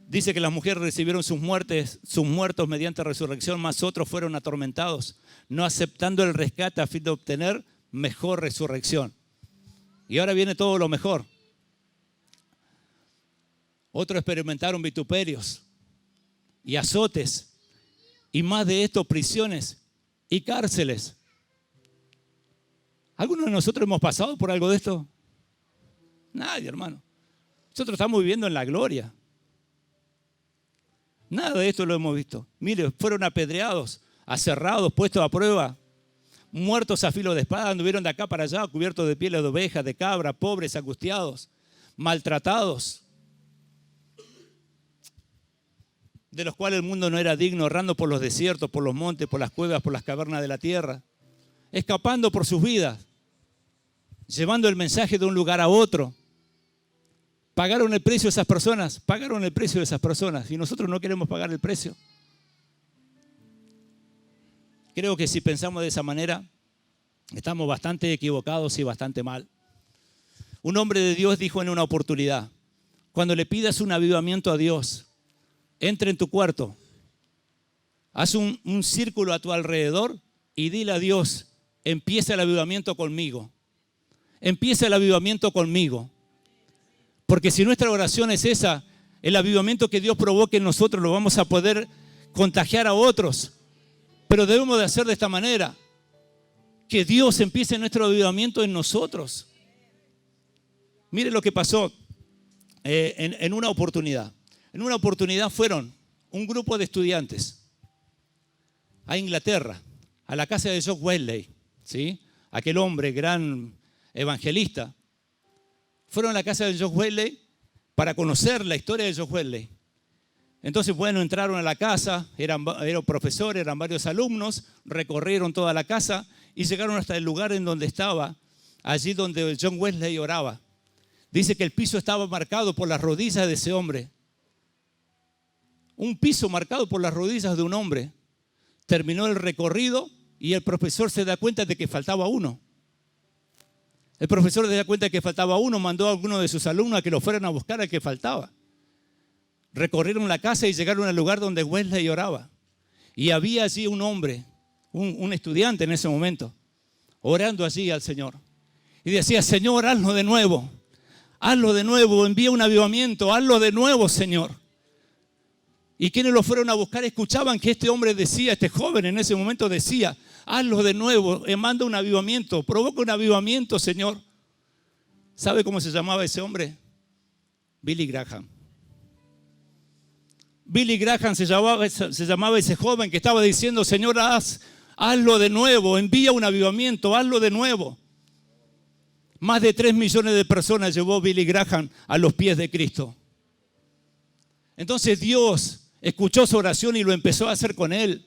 A: Dice que las mujeres recibieron sus muertos mediante resurrección, mas otros fueron atormentados, no aceptando el rescate a fin de obtener mejor resurrección. Y ahora viene todo lo mejor. Otros experimentaron vituperios y azotes, y más de esto, prisiones y cárceles. ¿Alguno de nosotros hemos pasado por algo de esto? Nadie, hermano. Nosotros estamos viviendo en la gloria. Nada de esto lo hemos visto. Mire, fueron apedreados, aserrados, puestos a prueba, muertos a filo de espada, anduvieron de acá para allá, cubiertos de pieles de oveja, de cabra, pobres, angustiados, maltratados, de los cuales el mundo no era digno, errando por los desiertos, por los montes, por las cuevas, por las cavernas de la tierra, escapando por sus vidas, llevando el mensaje de un lugar a otro. Pagaron el precio de esas personas, y nosotros no queremos pagar el precio. Creo que si pensamos de esa manera, estamos bastante equivocados y bastante mal. Un hombre de Dios dijo en una oportunidad, cuando le pidas un avivamiento a Dios, entra en tu cuarto, haz un círculo a tu alrededor y dile a Dios, empieza el avivamiento conmigo. Empieza el avivamiento conmigo. Porque si nuestra oración es esa, el avivamiento que Dios provoque en nosotros lo vamos a poder contagiar a otros. Pero debemos de hacer de esta manera, que Dios empiece nuestro avivamiento en nosotros. Mire lo que pasó en una oportunidad. En una oportunidad fueron un grupo de estudiantes a Inglaterra, a la casa de John Wesley, ¿sí? Aquel hombre, gran evangelista. Fueron a la casa de John Wesley para conocer la historia de John Wesley. Entonces, bueno, entraron a la casa, era un profesor, eran varios alumnos, recorrieron toda la casa y llegaron hasta el lugar en donde estaba, allí donde John Wesley oraba. Dice que el piso estaba marcado por las rodillas de ese hombre. Un piso marcado por las rodillas de un hombre. Terminó el recorrido y el profesor se da cuenta de que faltaba uno. El profesor se da cuenta de que faltaba uno, mandó a alguno de sus alumnos a que lo fueran a buscar al que faltaba. Recorrieron la casa y llegaron al lugar donde Wesley oraba. Y había allí un hombre, un estudiante en ese momento, orando allí al Señor. Y decía, Señor, hazlo de nuevo, envía un avivamiento, hazlo de nuevo, Señor. Y quienes lo fueron a buscar escuchaban que este hombre decía, este joven en ese momento decía, hazlo de nuevo, manda un avivamiento, provoca un avivamiento, Señor. ¿Sabe cómo se llamaba ese hombre? Billy Graham. Billy Graham se llamaba ese joven que estaba diciendo, Señor, hazlo de nuevo, envía un avivamiento, hazlo de nuevo. Más de 3 millones de personas llevó Billy Graham a los pies de Cristo. Entonces Dios escuchó su oración y lo empezó a hacer con él.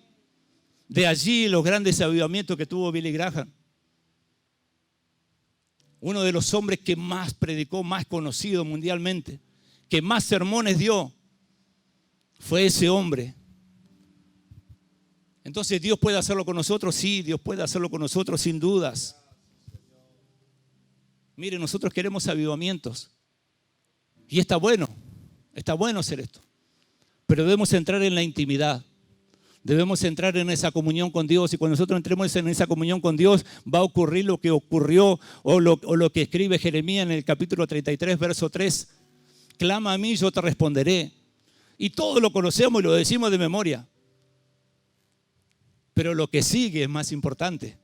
A: De allí los grandes avivamientos que tuvo Billy Graham. Uno de los hombres que más predicó, más conocido mundialmente, que más sermones dio, fue ese hombre. Entonces, ¿Dios puede hacerlo con nosotros? Sí, Dios puede hacerlo con nosotros sin dudas. Mire, nosotros queremos avivamientos. Y está bueno hacer esto. Pero debemos entrar en la intimidad. Debemos entrar en esa comunión con Dios. Y cuando nosotros entremos en esa comunión con Dios, va a ocurrir lo que ocurrió o lo que escribe Jeremías en el capítulo 33, verso 3. Clama a mí, yo te responderé. Y todo lo conocemos y lo decimos de memoria. Pero lo que sigue es más importante.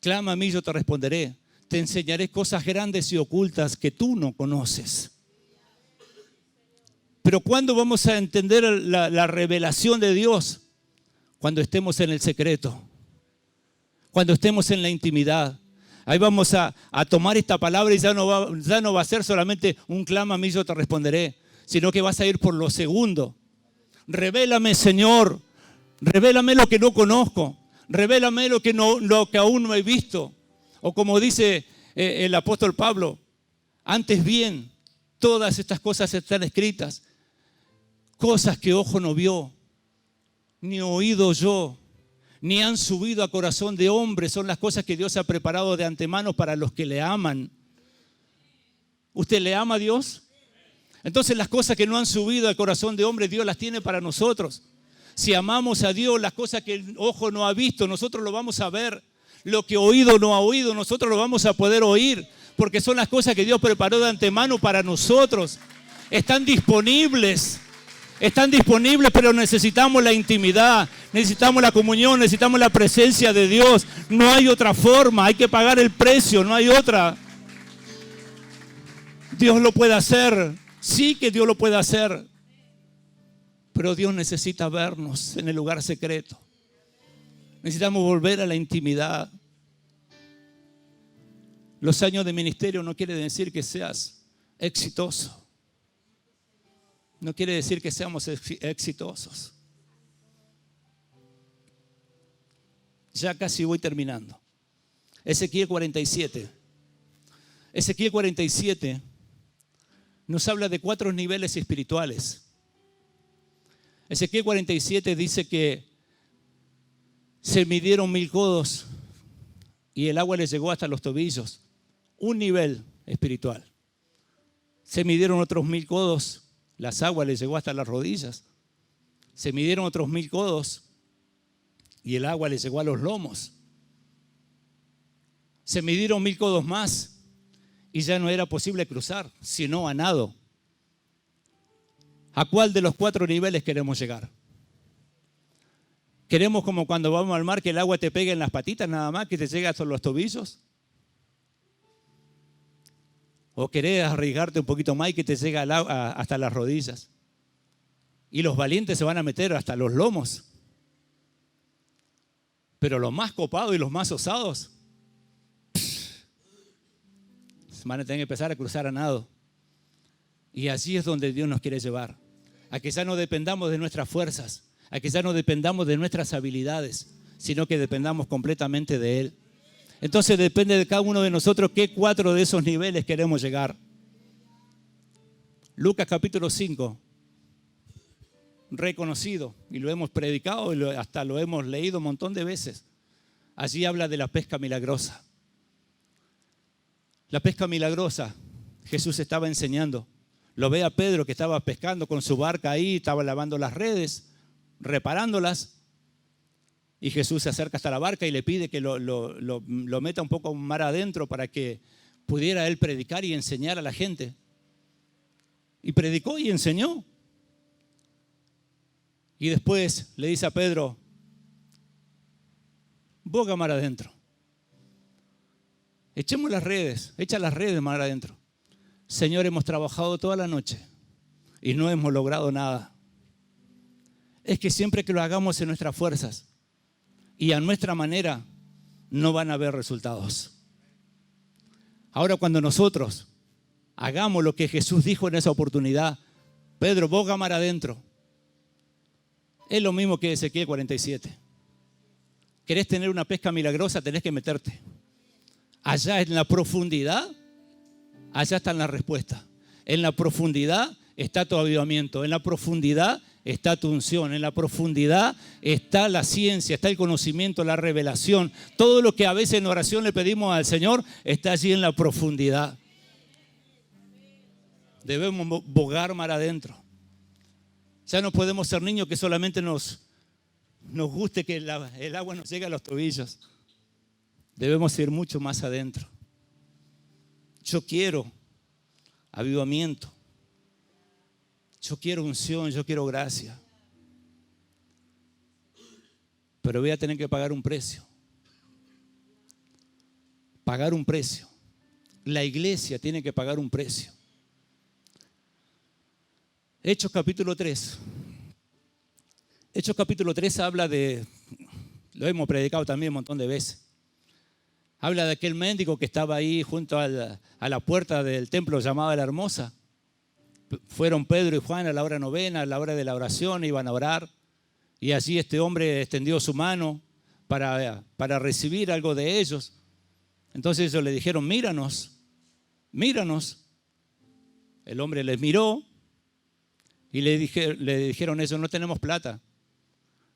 A: Clama a mí, yo te responderé. te enseñaré cosas grandes y ocultas que tú no conoces. Pero ¿cuándo vamos a entender la revelación de Dios? Cuando estemos en el secreto, cuando estemos en la intimidad. Ahí vamos a tomar esta palabra y ya no va a ser solamente un clama a mí, yo te responderé, sino que vas a ir por lo segundo. Revélame, Señor, revélame lo que no conozco, revélame lo que aún no he visto. O como dice el apóstol Pablo, antes bien, todas estas cosas están escritas, cosas que ojo no vio, ni oído yo, ni han subido a corazón de hombre, son las cosas que Dios ha preparado de antemano para los que le aman. ¿Usted le ama a Dios? Entonces las cosas que no han subido al corazón de hombre, Dios las tiene para nosotros. Si amamos a Dios, las cosas que el ojo no ha visto, nosotros lo vamos a ver. Lo que oído no ha oído, nosotros lo vamos a poder oír, porque son las cosas que Dios preparó de antemano para nosotros. Están disponibles, pero necesitamos la intimidad, necesitamos la comunión, necesitamos la presencia de Dios. No hay otra forma, hay que pagar el precio, no hay otra. Dios lo puede hacer, sí que Dios lo puede hacer, pero Dios necesita vernos en el lugar secreto. Necesitamos volver a la intimidad. Los años de ministerio no quiere decir que seas exitoso. No quiere decir que seamos exitosos. Ya casi voy terminando. Ezequiel 47. Ezequiel 47 nos habla de 4 niveles espirituales. Ezequiel 47 dice que se midieron 1000 codos y el agua les llegó hasta los tobillos. Un nivel espiritual. Se midieron otros 1000 codos, las aguas les llegó hasta las rodillas. Se midieron otros 1000 codos y el agua les llegó a los lomos. Se midieron 1000 codos más y ya no era posible cruzar, sino a nado. ¿A cuál de los 4 niveles queremos llegar? ¿Queremos como cuando vamos al mar que el agua te pegue en las patitas nada más, que te llegue hasta los tobillos? ¿O querés arriesgarte un poquito más y que te llegue al agua hasta las rodillas? Y los valientes se van a meter hasta los lomos. Pero los más copados y los más osados van a tener que empezar a cruzar a nado. Y así es donde Dios nos quiere llevar. A que ya no dependamos de nuestras fuerzas, a que ya no dependamos de nuestras habilidades, sino que dependamos completamente de Él. Entonces depende de cada uno de nosotros qué 4 de esos niveles queremos llegar. Lucas capítulo 5, reconocido, y lo hemos predicado y hasta lo hemos leído un montón de veces. Allí habla de la pesca milagrosa. La pesca milagrosa, Jesús estaba enseñando. Lo ve a Pedro que estaba pescando con su barca ahí, estaba lavando las redes, reparándolas. Y Jesús se acerca hasta la barca y le pide que lo meta un poco mar adentro para que pudiera él predicar y enseñar a la gente. Y predicó y enseñó. Y después le dice a Pedro, boga mar adentro. Echemos las redes, echa las redes mar adentro. Señor, hemos trabajado toda la noche y no hemos logrado nada. Es que siempre que lo hagamos en nuestras fuerzas y a nuestra manera, no van a haber resultados. Ahora cuando nosotros hagamos lo que Jesús dijo en esa oportunidad, Pedro, boga mar adentro. Es lo mismo que Ezequiel 47. ¿Querés tener una pesca milagrosa? Tenés que meterte. Allá en la profundidad, allá está la respuesta. En la profundidad está tu avivamiento. En la profundidad está tu unción. En la profundidad está la ciencia, está el conocimiento, la revelación. Todo lo que a veces en oración le pedimos al Señor está allí en la profundidad. Debemos bogar mar adentro. Ya no podemos ser niños que solamente nos guste que el agua nos llegue a los tobillos. Debemos ir mucho más adentro. Yo quiero avivamiento. Yo quiero unción, yo quiero gracia. Pero voy a tener que pagar un precio. Pagar un precio. La iglesia tiene que pagar un precio. Hechos capítulo 3. Hechos capítulo 3 habla de, lo hemos predicado también un montón de veces, habla de aquel mendigo que estaba ahí junto a la puerta del templo llamada La Hermosa. Fueron Pedro y Juan a la hora novena, a la hora de la oración, iban a orar, y allí este hombre extendió su mano para recibir algo de ellos. Entonces ellos le dijeron, míranos, míranos. El hombre les miró y le dijeron ellos, no tenemos plata,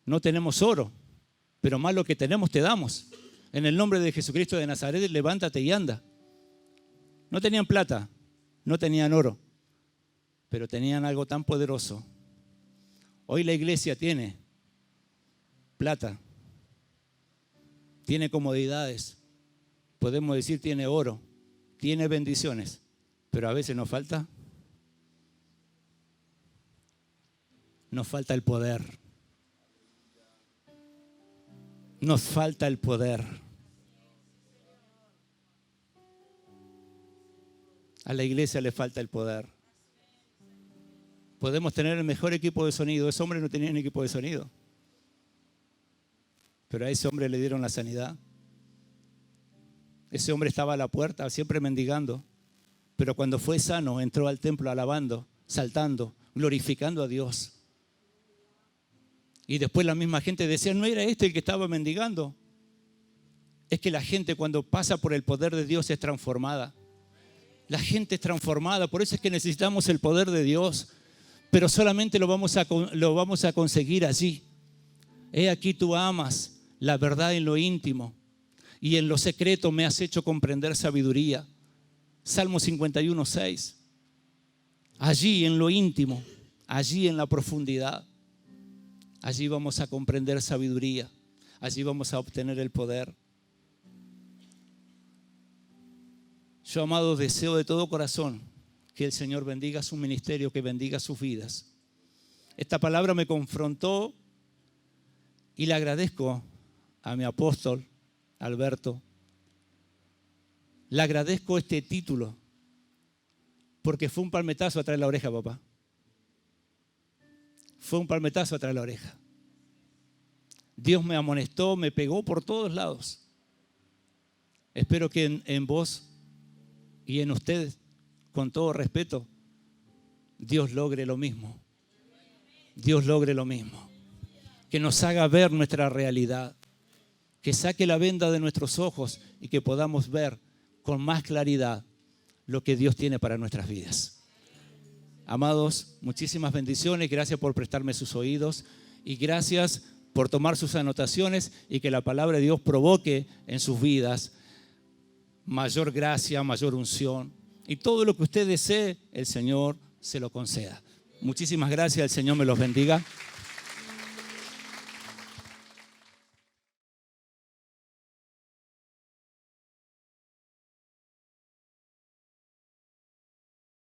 A: no tenemos oro, pero más lo que tenemos te damos. En el nombre de Jesucristo de Nazaret, levántate y anda. No tenían plata, no tenían oro, pero tenían algo tan poderoso. Hoy la iglesia tiene plata, tiene comodidades, podemos decir tiene oro, tiene bendiciones, pero a veces nos falta el poder. Nos falta el poder. A la iglesia le falta el poder. Podemos tener el mejor equipo de sonido. Ese hombre no tenía un equipo de sonido, pero a ese hombre le dieron la sanidad. Ese hombre estaba a la puerta siempre mendigando, pero cuando fue sano entró al templo alabando, saltando, glorificando a Dios. Y después la misma gente decía, ¿no era este el que estaba mendigando? Es que la gente cuando pasa por el poder de Dios es transformada. La gente es transformada, por eso es que necesitamos el poder de Dios, pero solamente lo vamos a conseguir allí. He aquí tú amas la verdad en lo íntimo y en lo secreto me has hecho comprender sabiduría. Salmo 51:6. Allí en lo íntimo, allí en la profundidad, allí vamos a comprender sabiduría, allí vamos a obtener el poder. Yo, amados, deseo de todo corazón que el Señor bendiga su ministerio, que bendiga sus vidas. Esta palabra me confrontó y le agradezco a mi apóstol, Alberto. Le agradezco este título porque fue un palmetazo atrás de la oreja, papá. Fue un palmetazo atrás de la oreja. Dios me amonestó, me pegó por todos lados. Espero que en vos y en ustedes, con todo respeto, Dios logre lo mismo. Dios logre lo mismo. Que nos haga ver nuestra realidad. Que saque la venda de nuestros ojos y que podamos ver con más claridad lo que Dios tiene para nuestras vidas. Amados, muchísimas bendiciones. Gracias por prestarme sus oídos y gracias por tomar sus anotaciones y que la palabra de Dios provoque en sus vidas mayor gracia, mayor unción. Y todo lo que usted desee, el Señor se lo conceda. Muchísimas gracias. El Señor me los bendiga.